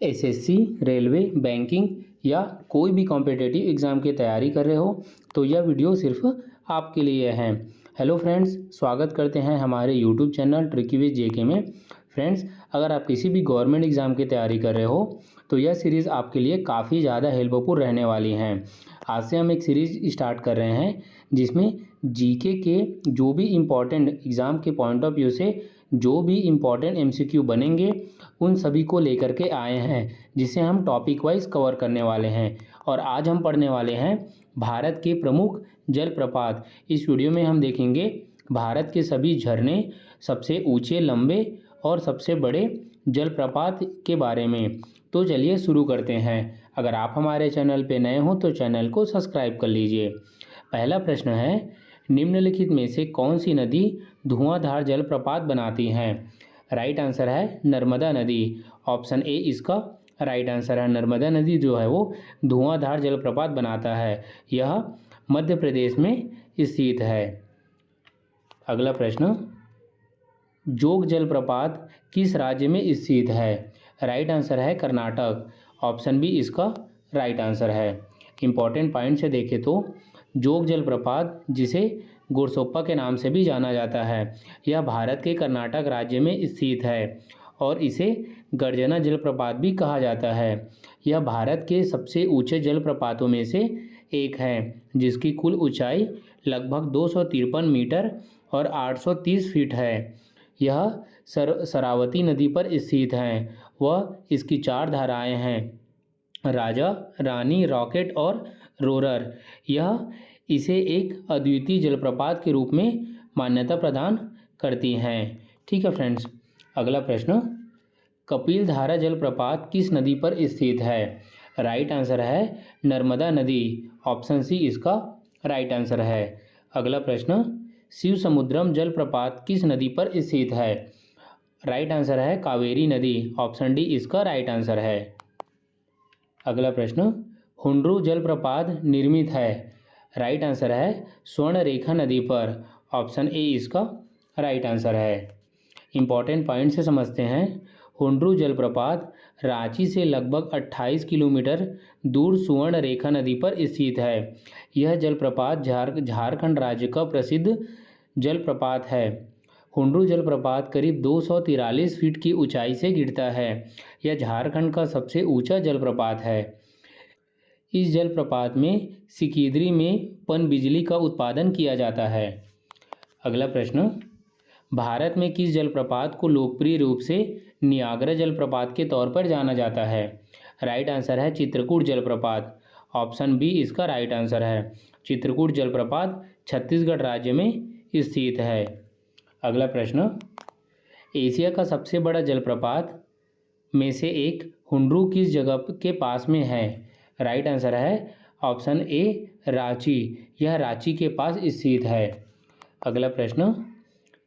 SSC, railway, banking या कोई भी कॉम्पिटिटिव एग्ज़ाम की तैयारी कर रहे हो तो यह वीडियो सिर्फ आपके लिए है। हेलो फ्रेंड्स, स्वागत करते हैं हमारे यूट्यूब चैनल ट्रिकी विद जेके में। फ्रेंड्स, अगर आप किसी भी गवर्नमेंट एग्ज़ाम की तैयारी कर रहे हो तो यह सीरीज़ आपके लिए काफ़ी ज़्यादा हेल्पफुल रहने वाली हैं। आज से हम एक सीरीज़ स्टार्ट कर रहे हैं जिसमें जीके के जो भी इम्पोर्टेंट एग्ज़ाम के पॉइंट ऑफ व्यू से जो भी इम्पोर्टेंट एमसीक्यू बनेंगे उन सभी को लेकर के आए हैं, जिसे हम टॉपिक वाइज कवर करने वाले हैं। और आज हम पढ़ने वाले हैं भारत के प्रमुख जलप्रपात। इस वीडियो में हम देखेंगे भारत के सभी झरने, सबसे ऊंचे, लंबे और सबसे बड़े जलप्रपात के बारे में। तो चलिए शुरू करते हैं। अगर आप हमारे चैनल पे नए हो तो चैनल को सब्सक्राइब कर लीजिए। पहला प्रश्न है, निम्नलिखित में से कौन सी नदी धुआंधार जलप्रपात बनाती हैं? राइट आंसर है नर्मदा नदी। ऑप्शन ए इसका राइट आंसर है। नर्मदा नदी जो है वो धुआंधार जलप्रपात बनाता है। यह मध्य प्रदेश में स्थित है। अगला प्रश्न, जोग जलप्रपात किस राज्य में स्थित है? राइट आंसर है कर्नाटक। ऑप्शन बी इसका राइट आंसर है। इंपॉर्टेंट पॉइंट से देखें तो जोग जलप्रपात, जिसे गोरसोप्पा के नाम से भी जाना जाता है, यह भारत के कर्नाटक राज्य में स्थित है और इसे गर्जना जलप्रपात भी कहा जाता है। यह भारत के सबसे ऊंचे जलप्रपातों में से एक है, जिसकी कुल ऊंचाई लगभग 253 मीटर और 830 फीट है। यह शरावती नदी पर स्थित है। वह इसकी 4 धाराएं हैं, राजा, रानी, रॉकेट और रोरर। यह इसे एक अद्वितीय जलप्रपात के रूप में मान्यता प्रदान करती हैं। ठीक है फ्रेंड्स। अगला प्रश्न, कपिलधारा जलप्रपात किस नदी पर स्थित है? राइट आंसर है नर्मदा नदी। ऑप्शन सी इसका राइट आंसर है। अगला प्रश्न, शिव समुद्रम जलप्रपात किस नदी पर स्थित है? राइट आंसर है कावेरी नदी। ऑप्शन डी इसका राइट आंसर है। अगला प्रश्न, हुंड्रू जलप्रपात निर्मित है? राइट आंसर है स्वर्णरेखा नदी पर। ऑप्शन ए इसका राइट आंसर है। इंपॉर्टेंट पॉइंट से समझते हैं। हुंड्रू जलप्रपात रांची से लगभग 28 किलोमीटर दूर सुवर्णरेखा नदी पर स्थित है। यह जलप्रपात झारखंड राज्य का प्रसिद्ध जलप्रपात है। हुंड्रू जलप्रपात करीब 243 फीट की ऊंचाई से गिरता है। यह झारखंड का सबसे ऊंचा जलप्रपात है। इस जलप्रपात में सिकिंदरी में पनबिजली का उत्पादन किया जाता है। अगला प्रश्न, भारत में किस जलप्रपात को लोकप्रिय रूप से नियाग्रा जलप्रपात के तौर पर जाना जाता है? राइट आंसर है चित्रकूट जलप्रपात। ऑप्शन बी इसका राइट आंसर है। चित्रकूट जलप्रपात छत्तीसगढ़ राज्य में स्थित है। अगला प्रश्न, एशिया का सबसे बड़ा जलप्रपात में से एक हुंड्रू किस जगह के पास में है? राइट आंसर है ऑप्शन ए रांची। यह रांची के पास स्थित है। अगला प्रश्न,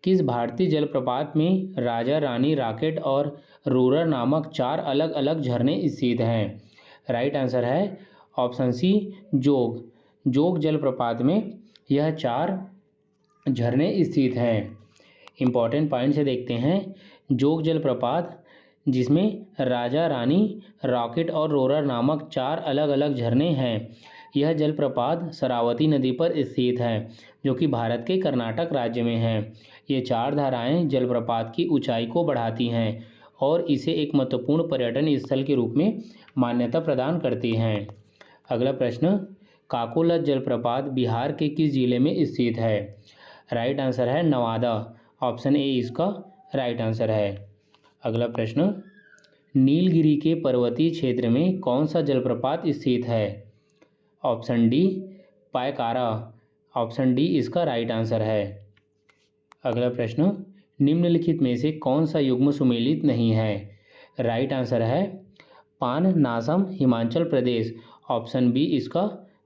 किस भारतीय जलप्रपात में राजा, रानी, रॉकेट और रोरर नामक 4 अलग अलग झरने स्थित हैं? राइट आंसर है ऑप्शन सी जोग जलप्रपात में यह 4 झरने स्थित हैं। इंपॉर्टेंट पॉइंट से देखते हैं। जोग जलप्रपात, जिसमें राजा, रानी, रॉकेट और रोरर नामक 4 अलग अलग झरने हैं, यह जलप्रपात शरावती नदी पर स्थित है, जो कि भारत के कर्नाटक राज्य में है। ये 4 धाराएं जलप्रपात की ऊंचाई को बढ़ाती हैं और इसे एक महत्वपूर्ण पर्यटन स्थल के रूप में मान्यता प्रदान करती हैं। अगला प्रश्न, काकोलत जलप्रपात बिहार के किस जिले में स्थित है? राइट आंसर है नवादा। ऑप्शन ए इसका राइट आंसर है। अगला प्रश्न, नीलगिरी के पर्वतीय क्षेत्र में कौन सा जलप्रपात स्थित है? Option D Pykara. Option D इसका राइट आंसर है। अगला प्रश्न, निम्नलिखित में से कौन सा युग्म सुमेलित नहीं है? राइट आंसर है पापनासम, हिमाचल प्रदेश। ऑप्शन बी इसका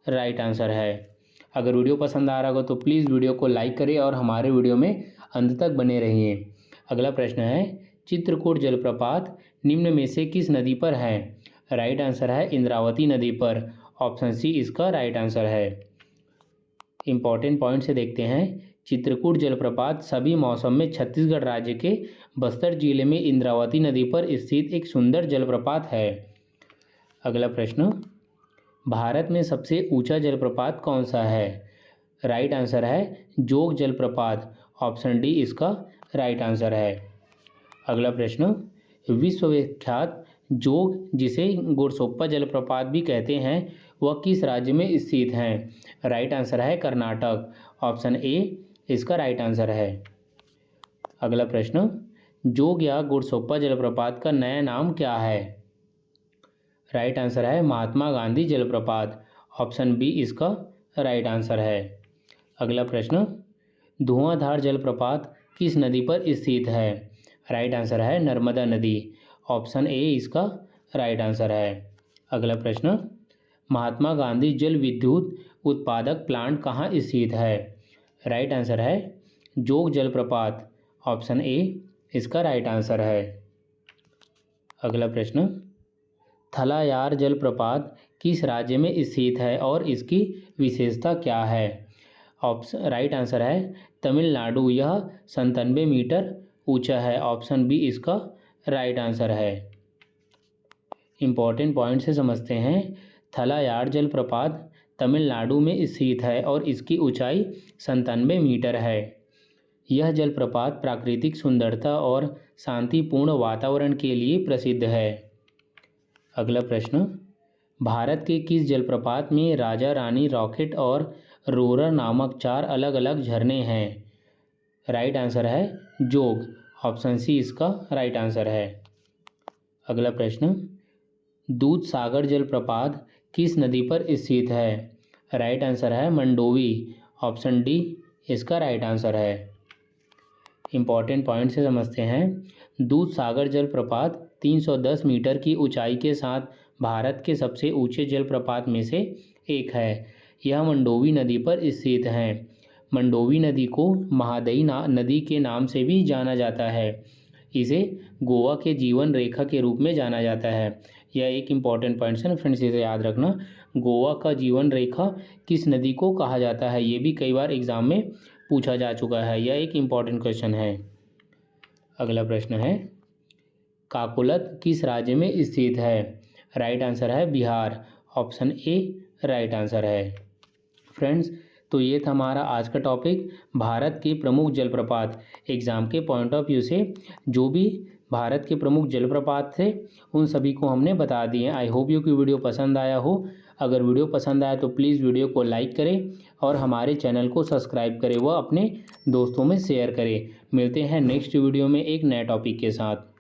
राइट आंसर है। अगर वीडियो पसंद आ रहा हो तो प्लीज़ वीडियो को लाइक करें और हमारे वीडियो में अंत तक बने रहिए। अगला प्रश्न है, चित्रकूट जलप्रपात निम्न में से किस नदी पर है? राइट आंसर है इंद्रावती नदी पर। ऑप्शन सी इसका राइट आंसर है। इंपॉर्टेंट पॉइंट से देखते हैं। चित्रकूट जलप्रपात सभी मौसम में छत्तीसगढ़ राज्य के बस्तर जिले में इंद्रावती नदी पर स्थित एक सुंदर जलप्रपात है। अगला प्रश्न, भारत में सबसे ऊंचा जलप्रपात कौन सा है? राइट आंसर है जोग जलप्रपात, ऑप्शन डी इसका राइट आंसर है। अगला प्रश्न, विश्वविख्यात जोग जिसे गुरसोप्पा जलप्रपात भी कहते हैं वह किस राज्य में स्थित हैं? राइट आंसर है कर्नाटक, ऑप्शन ए इसका राइट आंसर है। अगला प्रश्न, जोग या गुरसोप्पा जलप्रपात का नया नाम क्या है? राइट आंसर है महात्मा गांधी जलप्रपात, ऑप्शन बी इसका राइट आंसर है। अगला प्रश्न, धुआंधार जलप्रपात किस नदी पर स्थित है? राइट आंसर है नर्मदा नदी, ऑप्शन ए इसका राइट आंसर है। अगला प्रश्न, महात्मा गांधी जल विद्युत उत्पादक प्लांट कहाँ स्थित है? राइट आंसर है जोग जलप्रपात, ऑप्शन ए इसका राइट आंसर है। अगला प्रश्न, थलायार जलप्रपात किस राज्य में स्थित है और इसकी विशेषता क्या है? ऑप्शन राइट आंसर है तमिलनाडु, यह 97 मीटर ऊंचा है, ऑप्शन बी इसका राइट आंसर है। इम्पॉर्टेंट पॉइंट से समझते हैं। थलायार जलप्रपात तमिलनाडु में स्थित है और इसकी ऊंचाई 97 मीटर है। यह जलप्रपात प्राकृतिक सुंदरता और शांतिपूर्ण वातावरण के लिए प्रसिद्ध है। अगला प्रश्न, भारत के किस जलप्रपात में राजा रानी, रॉकेट और रोरर नामक 4 अलग अलग झरने हैं? राइट आंसर है जोग, ऑप्शन सी इसका राइट आंसर है। अगला प्रश्न, दूध सागर जलप्रपात किस नदी पर स्थित है? राइट आंसर है मंडोवी, ऑप्शन डी इसका राइट आंसर है। इम्पॉर्टेंट पॉइंट से समझते हैं। दूध सागर जलप्रपात 310 मीटर की ऊंचाई के साथ भारत के सबसे ऊंचे जलप्रपात में से एक है। यह मंडोवी नदी पर स्थित है। मंडोवी नदी को महादई नदी के नाम से भी जाना जाता है। इसे गोवा के जीवन रेखा के रूप में जाना जाता है। यह एक इम्पॉर्टेंट पॉइंट है फ्रेंड्स, इसे याद रखना। गोवा का जीवन रेखा किस नदी को कहा जाता है, ये भी कई बार एग्जाम में पूछा जा चुका है। यह एक इम्पॉर्टेंट क्वेश्चन है। अगला प्रश्न है, काकोलत किस राज्य में स्थित है? राइट आंसर है Bihar, option A right answer है। फ्रेंड्स, तो ये था हमारा आज का टॉपिक, भारत के प्रमुख जलप्रपात। एग्ज़ाम के पॉइंट ऑफ व्यू से जो भी भारत के प्रमुख जलप्रपात थे उन सभी को हमने बता दिए। आई होप यू कि वीडियो पसंद आया हो। अगर वीडियो पसंद आया तो प्लीज़ वीडियो को लाइक करें और हमारे चैनल को सब्सक्राइब करें व अपने दोस्तों में शेयर करें। मिलते हैं नेक्स्ट वीडियो में एक नए टॉपिक के साथ।